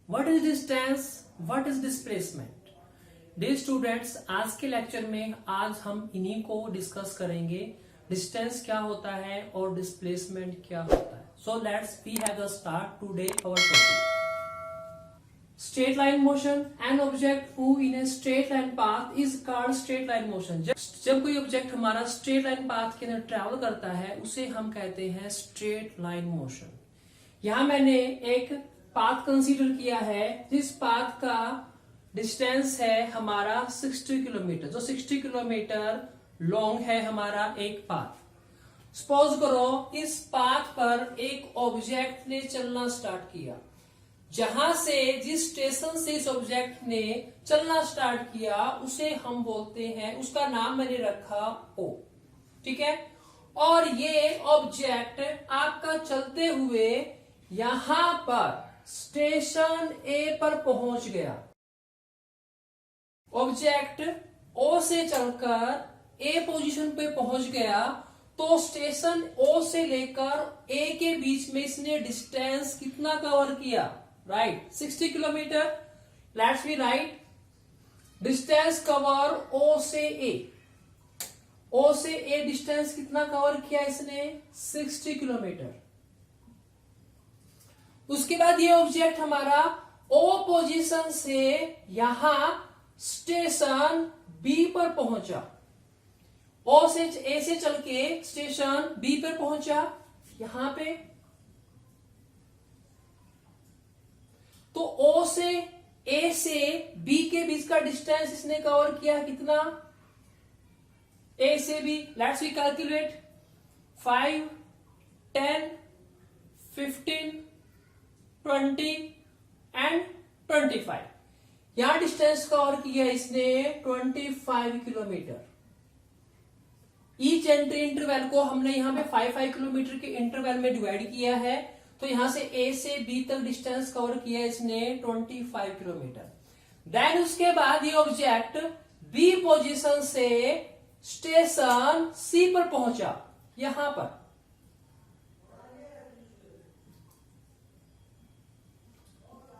What is distance, what is displacement. Dear students, आज के lecture में आज हम इन्हीं को डिस्कस करेंगे। डिस्टेंस क्या होता है और डिस्प्लेसमेंट क्या होता है। So let's we have the start today our topic. Straight line motion, an object move in a straight line path is called straight line motion. जब कोई ऑब्जेक्ट हमारा स्ट्रेट लाइन पाथ के अंदर ट्रेवल करता है उसे हम कहते हैं स्ट्रेट लाइन मोशन। यहां मैंने एक पाथ कंसीडर किया है जिस पाथ का डिस्टेंस है हमारा 60 किलोमीटर, जो 60 किलोमीटर लॉन्ग है हमारा एक पाथ। सपोज करो इस पाथ पर एक ऑब्जेक्ट ने चलना स्टार्ट किया। जहां से जिस स्टेशन से इस ऑब्जेक्ट ने चलना स्टार्ट किया उसे हम बोलते हैं, उसका नाम मैंने रखा ओ, ठीक है। और ये ऑब्जेक्ट आपका चलते हुए यहां पर स्टेशन ए पर पहुंच गया। ऑब्जेक्ट ओ से चलकर ए पोजीशन पे पहुंच गया तो स्टेशन ओ से लेकर ए के बीच में इसने डिस्टेंस कितना कवर किया? Right, 60 kilometre. Let's be right, distance cover O से ए। ओ से ए डिस्टेंस कितना कवर किया इसने? 60 किलोमीटर। उसके बाद ये ऑब्जेक्ट हमारा ओ पोजीशन से यहां स्टेशन बी पर पहुंचा। ओ से ए से चल के स्टेशन बी पर पहुंचा यहां पे। तो ओ से ए से बी के बीच का डिस्टेंस इसने कवर किया कितना? ए से B, let's we calculate. 5, 10, 15, 20 and 25। यहां डिस्टेंस कवर किया इसने 25 किलोमीटर। ईच एंट्री इंटरवल को हमने यहां पे 5 किलोमीटर के इंटरवल में डिवाइड किया है। तो यहां से ए से बी तक डिस्टेंस कवर किया इसने 25 किलोमीटर। देन उसके बाद ये ऑब्जेक्ट बी पोजीशन से स्टेशन सी पर पहुंचा यहां पर।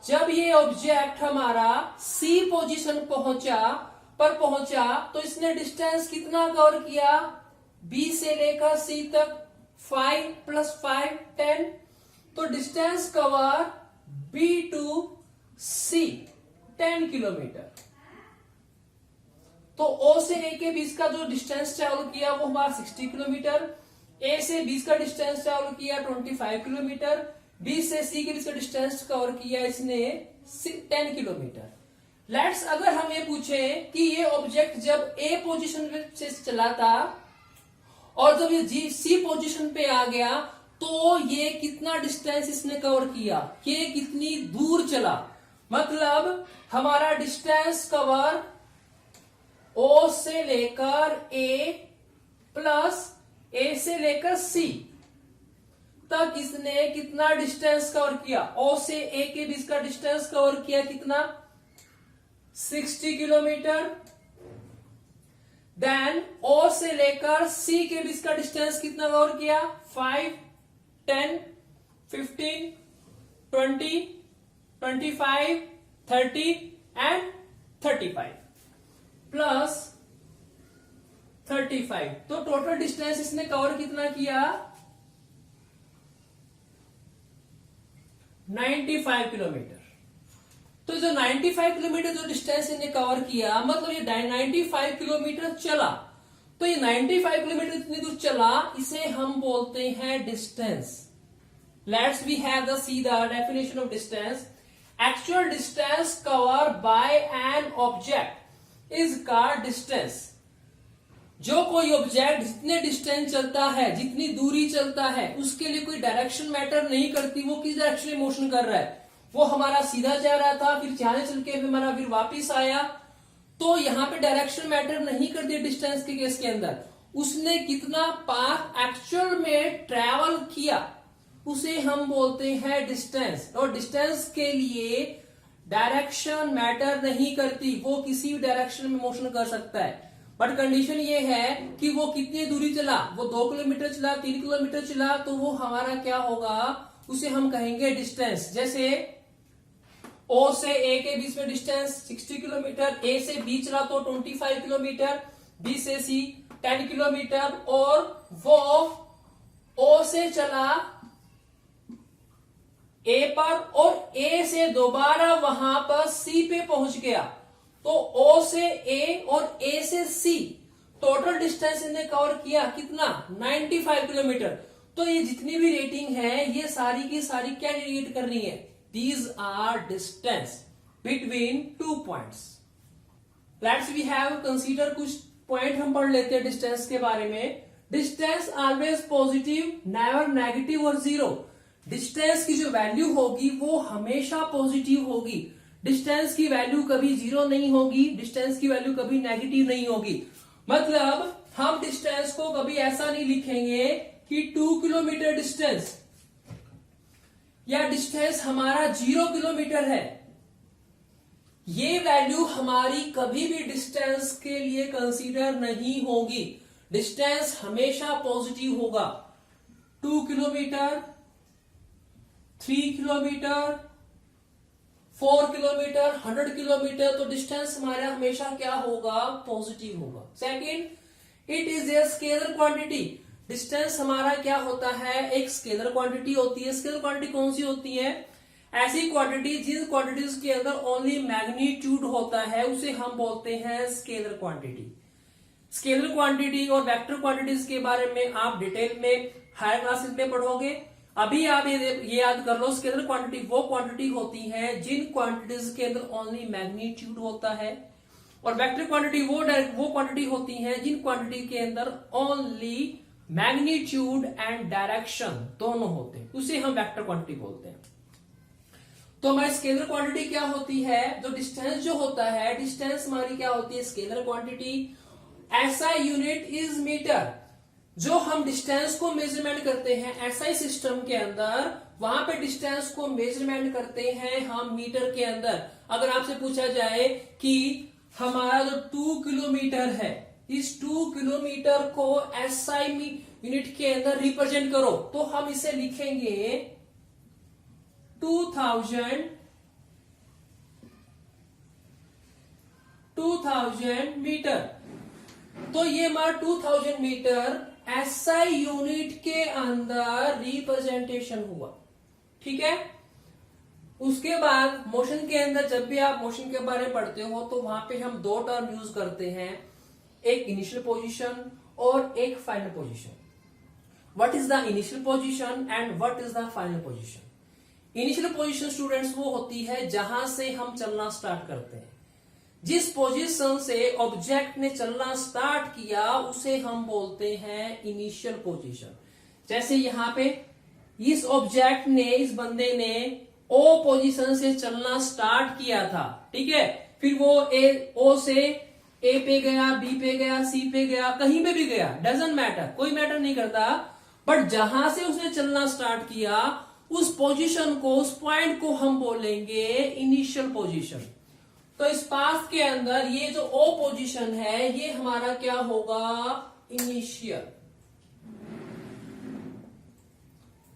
जब ये ऑब्जेक्ट हमारा सी पोजीशन पहुंचा तो इसने डिस्टेंस कितना कवर किया? बी से लेकर सी तक 5 + 5 10। तो distance cover B to C 10 kilometer. तो ओ से ए के बीच का जो डिस्टेंस ट्रेवल किया वो हमारा 60 किलोमीटर। ए से बी का डिस्टेंस ट्रेवल किया 25 किलोमीटर। बी से सी के बीच का डिस्टेंस कवर किया इसने 10 किलोमीटर। लेट्स, अगर हम ये पूछे कि ये ऑब्जेक्ट जब ए पोजीशन से चला था और जब ये सी पोजीशन पे आ गया तो ये कितना डिस्टेंस इसने कवर किया, ये कितनी दूर चला। मतलब हमारा डिस्टेंस कवर ओ से लेकर ए प्लस ए से लेकर सी तक इसने कितना डिस्टेंस कवर किया? ओ से ए के बीच का डिस्टेंस कवर किया कितना? 60 किलोमीटर। देन ओ से लेकर सी के बीच का डिस्टेंस कितना कवर किया? 5, 10, 15, 20, 25, 30 एंड 35 प्लस 35। तो टोटल डिस्टेंस इसने कवर कितना किया? 95 किलोमीटर। तो जो 95 किलोमीटर जो डिस्टेंस इन्हें कवर किया, मतलब ये 95 किलोमीटर चला। तो ये 95 किलोमीटर इतनी दूर चला, इसे हम बोलते हैं distance. Let's we have the see the definition of distance. Actual distance cover by an object is called distance. जो कोई ऑब्जेक्ट जितने डिस्टेंस चलता है, जितनी दूरी चलता है, उसके लिए कोई डायरेक्शन मैटर नहीं करती, वो किस डायरेक्शन में मोशन कर रहा है। वो हमारा सीधा जा रहा था, फिर चाहे चल के हमारा फिर वापिस आया, तो यहां पे डायरेक्शन मैटर नहीं करती डिस्टेंस के केस के अंदर। उसने कितना पाथ एक्चुअल में ट्रेवल किया उसे हम बोलते हैं डिस्टेंस। और डिस्टेंस के लिए डायरेक्शन मैटर नहीं करती, वो किसी भी डायरेक्शन में मोशन कर सकता है। बट कंडीशन ये है कि वो कितनी दूरी चला, वो 2 किलोमीटर चला, 3 किलोमीटर चला, तो वो हमारा क्या होगा, उसे हम कहेंगे डिस्टेंस। जैसे ओ से ए के बीच में डिस्टेंस 60 किलोमीटर, ए से बी चला तो 25 किलोमीटर, बी से सी 10 किलोमीटर, और वो ओ से चला ए पर और ए से दोबारा वहां पर सी पे पहुंच गया। तो ओ से ए और ए से सी टोटल डिस्टेंस इन्हें कवर किया कितना, 95 किलोमीटर। तो ये जितनी भी रेटिंग है ये सारी की सारी क्या इंडिकेट कर रही है, these are distance between 2 points. Let's we have consider कुछ पॉइंट हम पढ़ लेते हैं डिस्टेंस के बारे में। Distance always positive, never negative और जीरो। डिस्टेंस की जो वैल्यू होगी वो हमेशा पॉजिटिव होगी, डिस्टेंस की वैल्यू कभी जीरो नहीं होगी, डिस्टेंस की वैल्यू कभी नेगेटिव नहीं होगी। मतलब हम डिस्टेंस को कभी ऐसा नहीं लिखेंगे कि 2 किलोमीटर डिस्टेंस या डिस्टेंस हमारा 0 किलोमीटर है। ये वैल्यू हमारी कभी भी डिस्टेंस के लिए कंसीडर नहीं होगी। डिस्टेंस हमेशा पॉजिटिव होगा। 2 किलोमीटर, 3 किलोमीटर, 4 किलोमीटर, 100 किलोमीटर, तो डिस्टेंस हमारा हमेशा क्या होगा, पॉजिटिव होगा। Second, it is a scalar quantity. Distance हमारा क्या होता है, एक स्केलर क्वांटिटी होती है। स्केलर क्वांटिटी कौन सी होती है, ऐसी क्वांटिटी जिन क्वांटिटीज के अंदर ओनली मैग्नीट्यूड होता है उसे हम बोलते हैं स्केलर क्वांटिटी। स्केलर क्वांटिटी और वेक्टर क्वांटिटीज के बारे में आप डिटेल में हायर क्लासेस में पढ़ोगे। अभी आप ये याद कर लो, स्केलर क्वांटिटी वो क्वांटिटी होती है जिन क्वांटिटीज के अंदर ओनली मैग्नीट्यूड होता है, और वेक्टर क्वांटिटी वो क्वांटिटी होती है जिन क्वांटिटी के अंदर ओनली मैग्नीट्यूड एंड डायरेक्शन दोनों होते हैं, उसे हम वेक्टर क्वांटिटी बोलते हैं। तो हमारी स्केलर क्वांटिटी क्या होती है, जो डिस्टेंस जो होता है, डिस्टेंस हमारी क्या होती है, scalar quantity. SI unit is meter. जो हम डिस्टेंस को मेजरमेंट करते हैं एसआई सिस्टम के अंदर, वहां पे डिस्टेंस को मेजरमेंट करते हैं हम मीटर के अंदर। अगर आपसे पूछा जाए कि हमारा जो 2 किलोमीटर है, इस 2 किलोमीटर को एसआई यूनिट के अंदर रिप्रेजेंट करो, तो हम इसे लिखेंगे 2000 मीटर। तो ये हमारा 2000 मीटर एसआई यूनिट के अंदर रिप्रेजेंटेशन हुआ, ठीक है। उसके बाद मोशन के अंदर जब भी आप मोशन के बारे में पढ़ते हो तो वहां पे हम 2 टर्म यूज करते हैं, एक इनिशियल पोजीशन और एक final position. What is the initial position and what is the final position. Initial position students वो होती है जहां से हम चलना स्टार्ट करते हैं। जिस पोजीशन से ऑब्जेक्ट ने चलना स्टार्ट किया उसे हम बोलते हैं इनिशियल पोजीशन। जैसे यहां पे इस ऑब्जेक्ट ने, इस बंदे ने ओ पोजीशन से चलना स्टार्ट किया था, ठीक है। फिर वो ओ से ए पे गया, बी पे गया, सी पे गया, कहीं पे भी गया, डजंट मैटर, कोई मैटर नहीं करता। बट जहां से उसने चलना स्टार्ट किया उस पोजीशन को, उस पॉइंट को हम बोलेंगे इनिशियल पोजीशन। तो इस पाथ के अंदर ये जो ओ पोजीशन है ये हमारा क्या होगा, initial.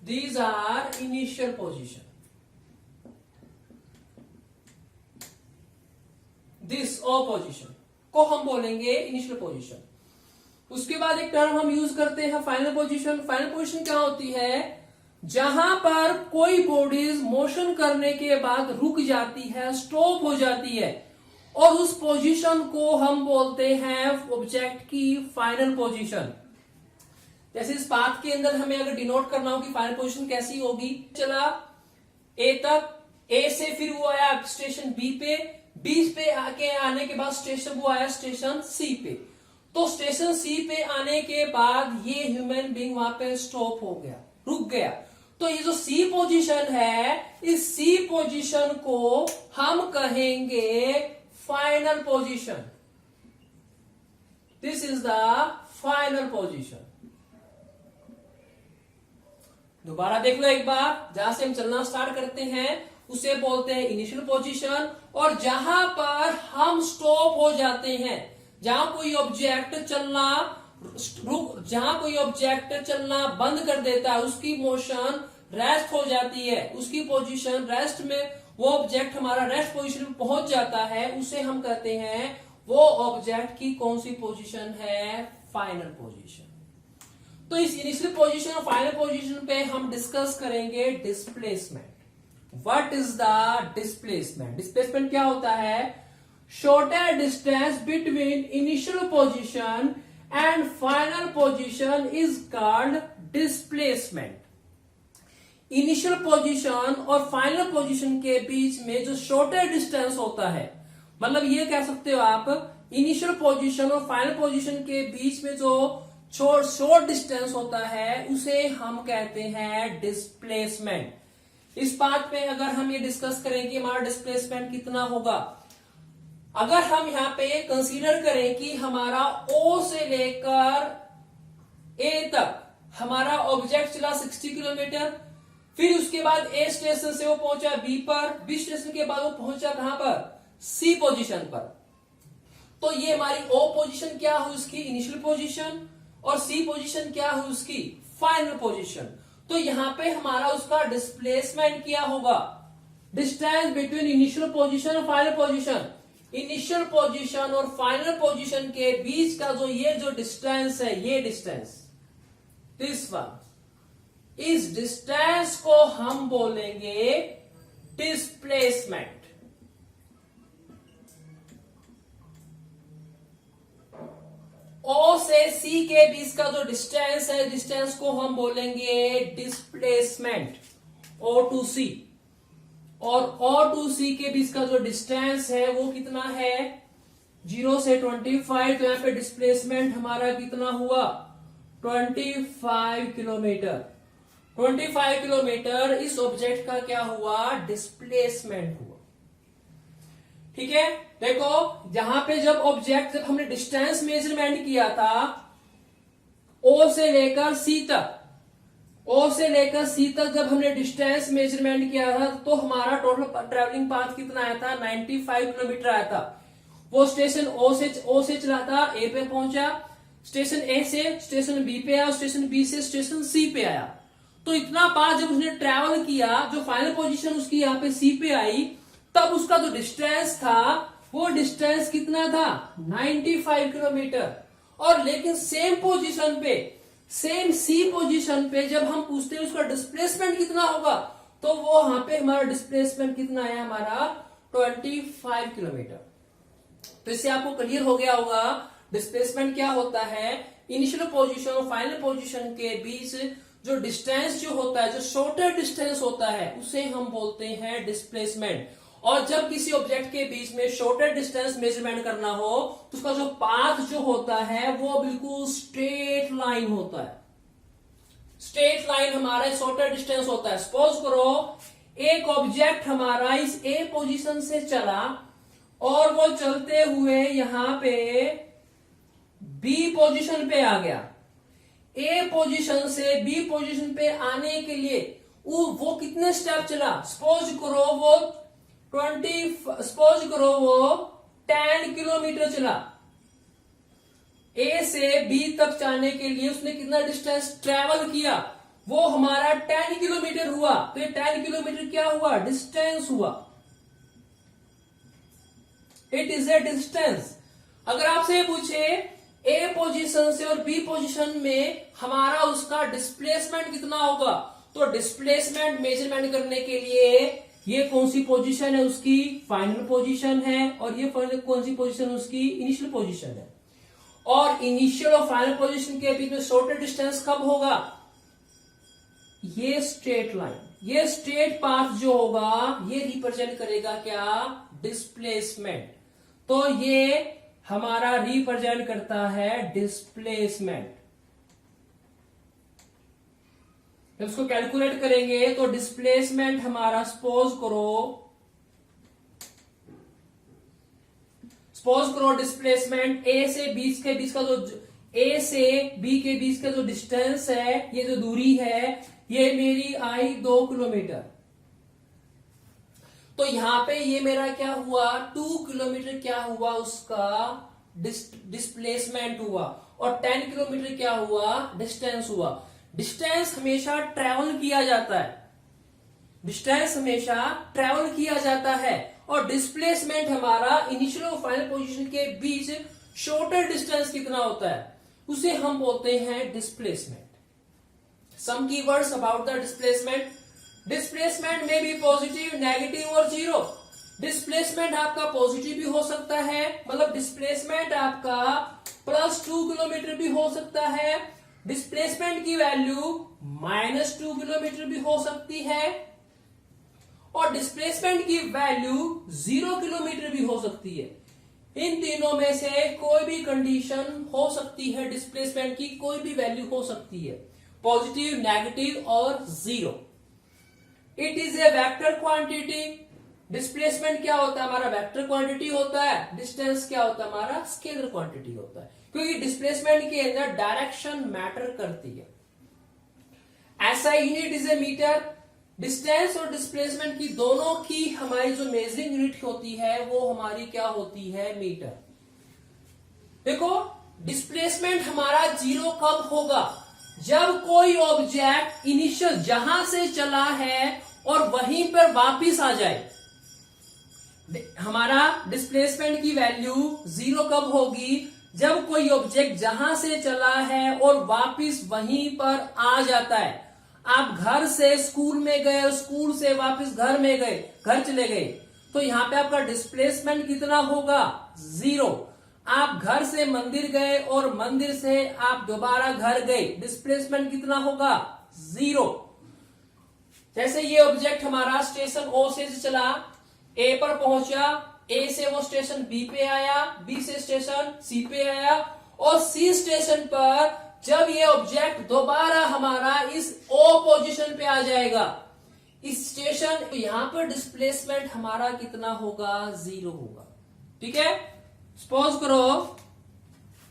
These are initial position. This O position को हम बोलेंगे इनिशियल पोजीशन। उसके बाद एक टर्म हम यूज करते हैं फाइनल पोजीशन। फाइनल पोजीशन क्या होती है, जहां पर कोई बॉडीज मोशन करने के बाद रुक जाती है, स्टॉप हो जाती है, और उस पोजीशन को हम बोलते हैं ऑब्जेक्ट की फाइनल पोजीशन। जैसे इस पाथ के अंदर हमें अगर डिनोट करना हो कि फाइनल पोजीशन कैसी होगी, चला ए तक, ए से फिर वो आया स्टेशन बी पे, बी पे आने के बाद स्टेशन वो आया स्टेशन सी पे। तो स्टेशन सी पे आने के बाद ये ह्यूमन बीइंग वहां पे स्टॉप हो गया, रुक गया। तो ये जो सी पोजीशन है, इस सी पोजीशन को हम कहेंगे final position. This is the final position. दोबारा देख लो एक बार, जहां से हम चलना स्टार्ट करते हैं उसे बोलते हैं इनिशियल पोजीशन, और जहां पर हम स्टॉप हो जाते हैं, जहां कोई ऑब्जेक्ट चलना बंद कर देता है, उसकी मोशन रेस्ट हो जाती है, उसकी पोजीशन रेस्ट में वो ऑब्जेक्ट हमारा रेस्ट पोजीशन में पहुंच जाता है, उसे हम कहते हैं वो ऑब्जेक्ट की कौन सी पोजीशन है, फाइनल पोजीशन। तो इस इनिशियल पोजीशन और फाइनल पोजीशन पे हम डिस्कस करेंगे displacement. What is the displacement? Displacement क्या होता है? Shorter distance between initial position and final position is called displacement. Initial position और फाइनल पोजीशन के बीच में जो शॉर्टर डिस्टेंस होता है, मतलब ये कह सकते हो आप इनिशियल पोजीशन और फाइनल पोजीशन के बीच में जो शॉर्ट डिस्टेंस होता है उसे हम कहते हैं डिस्प्लेसमेंट। इस बात पे अगर हम ये डिस्कस करें कि हमारा डिस्प्लेसमेंट कितना होगा, अगर हम यहाँ पे कंसीडर करें कि हमारा O से लेकर A तक हमारा ऑब्जेक्ट चला 60 किलोमीटर, फिर उसके बाद A स्टेशन से वो पहुंचा B पर, B स्टेशन के बाद वो पहुंचा कहां पर, C पोजीशन पर। तो ये हमारी O पोजीशन क्या हुई उसकी इनिशियल पोजीशन, और C पोजीशन क्या हुई उसकी फाइनल पोजीशन। तो यहां पे हमारा उसका डिस्प्लेसमेंट क्या होगा, डिस्टेंस बिटवीन इनिशियल पोजीशन और फाइनल पोजीशन। इनिशियल पोजीशन और फाइनल पोजीशन के बीच का जो डिस्टेंस है, ये डिस्टेंस, दिस वन, इस डिस्टेंस को हम बोलेंगे डिस्प्लेसमेंट। O से C के बीच का जो डिस्टेंस है, डिस्टेंस को हम बोलेंगे डिस्प्लेसमेंट, O टू C। और O टू C के बीच का जो डिस्टेंस है वो कितना है, 0 से 25। तो यहां पे डिस्प्लेसमेंट हमारा कितना हुआ, 25 किलोमीटर। 25 किलोमीटर इस ऑब्जेक्ट का क्या हुआ, डिस्प्लेसमेंट हुआ। ठीक है, देखो जहां पे जब हमने डिस्टेंस मेजरमेंट किया था O से लेकर C तक, O से लेकर C तक जब हमने डिस्टेंस मेजरमेंट किया था तो हमारा टोटल ट्रेवलिंग पाथ कितना आया था, 95 किलोमीटर आया था। वो स्टेशन O से चला था, A पे पहुंचा, स्टेशन A से स्टेशन B पे आया, स्टेशन B से स्टेशन C पे आया। तो इतना पाथ जब उसने ट्रेवल किया, जो फाइनल पोजीशन उसकी यहाँ पे C पे आई, तब उसका जो डिस्टेंस था वो डिस्टेंस कितना था, 95 किलोमीटर। और लेकिन सेम पोजीशन पे, सेम C पोजीशन पे जब हम पूछते हैं उसका डिस्प्लेसमेंट कितना होगा, तो वो वहां पे हमारा डिस्प्लेसमेंट कितना आया, हमारा 25 किलोमीटर। तो इससे आपको क्लियर हो गया होगा डिस्प्लेसमेंट क्या होता है। इनिशियल पोजीशन और फाइनल पोजीशन के बीच जो डिस्टेंस जो होता है, जो शॉर्टर डिस्टेंस होता है, उसे हम बोलते हैं डिस्प्लेसमेंट। और जब किसी ऑब्जेक्ट के बीच में शॉर्टर डिस्टेंस मेजरमेंट करना हो तो उसका जो पाथ जो होता है वो बिल्कुल स्ट्रेट लाइन होता है। स्ट्रेट लाइन हमारा शॉर्टर डिस्टेंस होता है। सपोज करो एक ऑब्जेक्ट हमारा इस A पोजीशन से चला और वो चलते हुए यहां पे B पोजीशन पे आ गया। A पोजीशन से B पोजीशन पे आने के लिए वो कितने स्टेप चला, सपोज करो वो 10 किलोमीटर चला। A से B तक जाने के लिए उसने कितना डिस्टेंस ट्रेवल किया, वो हमारा 10 किलोमीटर हुआ। तो ये 10 किलोमीटर क्या हुआ, डिस्टेंस हुआ। It is a distance. अगर आपसे पूछे A पोजीशन से और B पोजीशन में हमारा उसका डिस्प्लेसमेंट कितना होगा, तो डिस्प्लेसमेंट मेजरमेंट करने के लिए ये कौन सी पोजीशन है, उसकी फाइनल पोजीशन है, और ये कौन सी पोजीशन उसकी इनिशियल पोजीशन है। और इनिशियल और फाइनल पोजीशन के बीच में शॉर्टर डिस्टेंस कब होगा, ये स्ट्रेट लाइन, ये स्ट्रेट पाथ जो होगा ये रिप्रेजेंट करेगा क्या, डिस्प्लेसमेंट। तो ये हमारा रिप्रेजेंट करता है डिस्प्लेसमेंट। जब उसको कैलकुलेट करेंगे तो डिस्प्लेसमेंट हमारा सपोज करो डिस्प्लेसमेंट A से B के बीच का A से B के बीच का जो डिस्टेंस है, ये जो दूरी है, ये मेरी आई 2 किलोमीटर। तो यहां पे ये मेरा क्या हुआ, 2 किलोमीटर क्या हुआ, उसका डिस्प्लेसमेंट हुआ। और 10 किलोमीटर क्या हुआ, डिस्टेंस हुआ। डिस्टेंस हमेशा ट्रेवल किया जाता है। डिस्टेंस हमेशा ट्रेवल किया जाता है और डिस्प्लेसमेंट हमारा इनिशियल और फाइनल पोजीशन के बीच शॉर्टर डिस्टेंस कितना होता है उसे हम बोलते हैं displacement. Some keywords about the displacement. Displacement में भी पॉजिटिव, नेगेटिव और जीरो। डिस्प्लेसमेंट आपका पॉजिटिव भी हो सकता है, मतलब डिस्प्लेसमेंट आपका +2 किलोमीटर भी हो सकता है। डिस्प्लेसमेंट की वैल्यू -2 किलोमीटर भी हो सकती है और डिस्प्लेसमेंट की वैल्यू 0 किलोमीटर भी हो सकती है। इन तीनों में से कोई भी कंडीशन हो सकती है, डिस्प्लेसमेंट की कोई भी वैल्यू हो सकती है, पॉजिटिव, नेगेटिव और zero. It is a vector quantity. Displacement क्या होता है हमारा? वेक्टर क्वांटिटी होता है। डिस्टेंस क्या होता है हमारा? स्केलर क्वांटिटी होता है, क्योंकि डिस्प्लेसमेंट के अंदर डायरेक्शन मैटर करती है। SI unit is a meter. Distance और डिस्प्लेसमेंट की दोनों की हमारी जो मेजरिंग यूनिट होती है वो हमारी क्या होती है? मीटर। देखो, डिस्प्लेसमेंट हमारा जीरो कब होगा? जब कोई ऑब्जेक्ट इनिशियल जहां से चला है और वहीं पर वापिस आ जाए। हमारा डिस्प्लेसमेंट की वैल्यू जीरो कब होगी? जब कोई ऑब्जेक्ट जहां से चला है और वापिस वहीं पर आ जाता है। आप घर से स्कूल में गए और स्कूल से वापस घर में गए, घर चले गए, तो यहां पे आपका डिस्प्लेसमेंट कितना होगा? जीरो। आप घर से मंदिर गए और मंदिर से आप दोबारा घर गए, डिस्प्लेसमेंट कितना होगा? जीरो। जैसे ये ऑब्जेक्ट हमारा स्टेशन O से चला, A पर पहुंचा, A से वो स्टेशन B पे आया, B से स्टेशन C पे आया और C स्टेशन पर जब ये ऑब्जेक्ट दोबारा हमारा इस O पोजीशन पे आ जाएगा, इस स्टेशन, तो यहां पर डिस्प्लेसमेंट हमारा कितना होगा? जीरो होगा। ठीक है। सपोज करो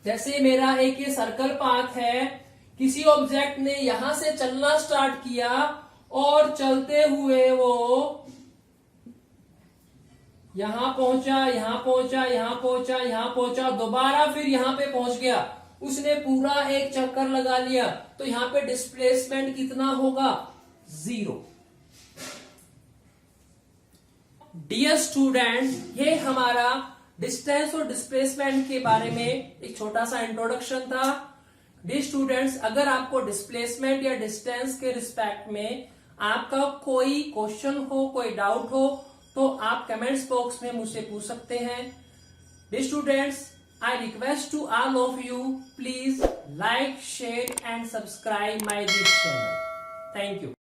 जैसे मेरा एक ये सर्कल पाथ है, किसी ऑब्जेक्ट ने यहां से चलना स्टार्ट किया और चलते हुए वो यहां पहुंचा, यहां पहुंचा, यहां पहुंचा, यहां पहुंचा, दोबारा फिर यहां पे पहुंच गया, उसने पूरा एक चक्कर लगा लिया, तो यहां पे डिस्प्लेसमेंट कितना होगा? जीरो। डियर स्टूडेंट, ये हमारा डिस्टेंस और डिस्प्लेसमेंट के बारे में एक छोटा सा इंट्रोडक्शन था। डियर स्टूडेंट्स, अगर आपको डिस्प्लेसमेंट या डिस्टेंस के रिस्पेक्ट में आपका कोई क्वेश्चन हो, कोई डाउट हो, तो आप कमेंट्स बॉक्स में मुझसे पूछ सकते हैं। Dear students, I request to all of you, please like, share and subscribe my this channel. Thank you.